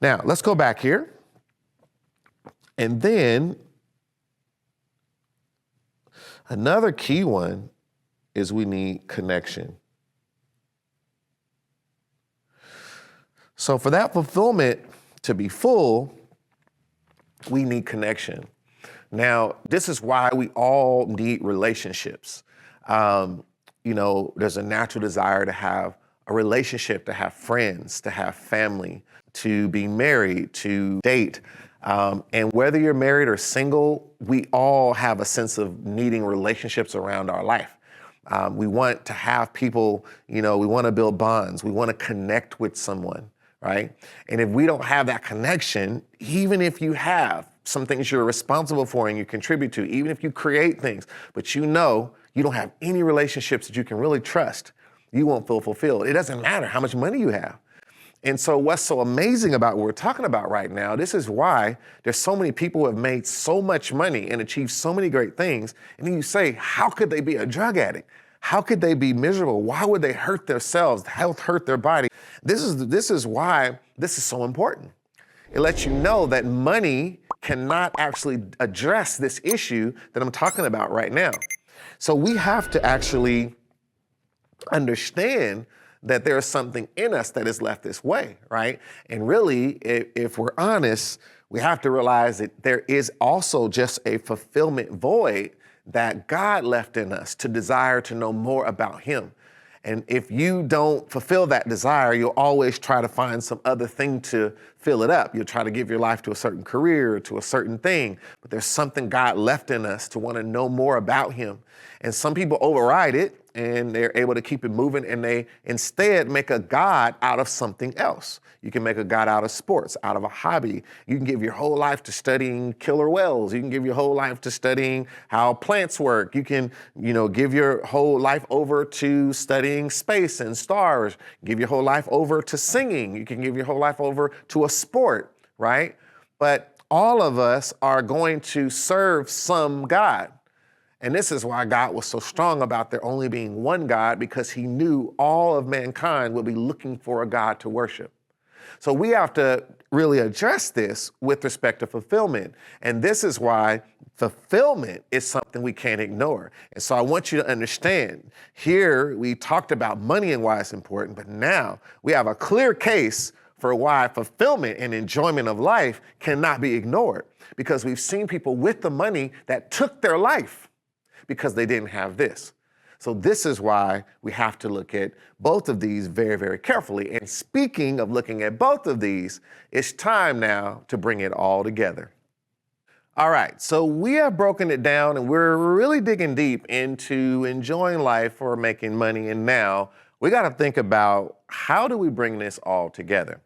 Now, let's go back here. And then another key one is we need connection. So for that fulfillment to be full, we need connection. Now, this is why we all need relationships. There's a natural desire to have a relationship, to have friends, to have family, to be married, to date. And whether you're married or single, we all have a sense of needing relationships around our life. We want to have people, we want to build bonds. We want to connect with someone, right? And if we don't have that connection, even if you have some things you're responsible for and you contribute to, even if you create things, but you don't have any relationships that you can really trust, you won't feel fulfilled. It doesn't matter how much money you have. And so what's so amazing about what we're talking about right now, this is why there's so many people who have made so much money and achieved so many great things. And then you say, how could they be a drug addict? How could they be miserable? Why would they hurt themselves, hurt their body? This is why this is so important. It lets you know that money cannot actually address this issue that I'm talking about right now. So we have to actually understand that there's something in us that is left this way, right? And really, if we're honest, we have to realize that there is also just a fulfillment void that God left in us to desire to know more about Him. And if you don't fulfill that desire, you'll always try to find some other thing to fill it up. You'll try to give your life to a certain career, to a certain thing, but there's something God left in us to want to know more about Him. And some people override it and they're able to keep it moving, and they instead make a God out of something else. You can make a God out of sports, out of a hobby. You can give your whole life to studying killer whales. You can give your whole life to studying how plants work. You can, give your whole life over to studying space and stars. Give your whole life over to singing. You can give your whole life over to a sport, right? But all of us are going to serve some God. And this is why God was so strong about there only being one God, because He knew all of mankind would be looking for a God to worship. So we have to really address this with respect to fulfillment. And this is why fulfillment is something we can't ignore. And so I want you to understand, here we talked about money and why it's important, but now we have a clear case for why fulfillment and enjoyment of life cannot be ignored, because we've seen people with the money that took their life because they didn't have this. So this is why we have to look at both of these very, very carefully. And speaking of looking at both of these, it's time now to bring it all together. All right, so we have broken it down and we're really digging deep into enjoying life or making money. And now we got to think about, how do we bring this all together?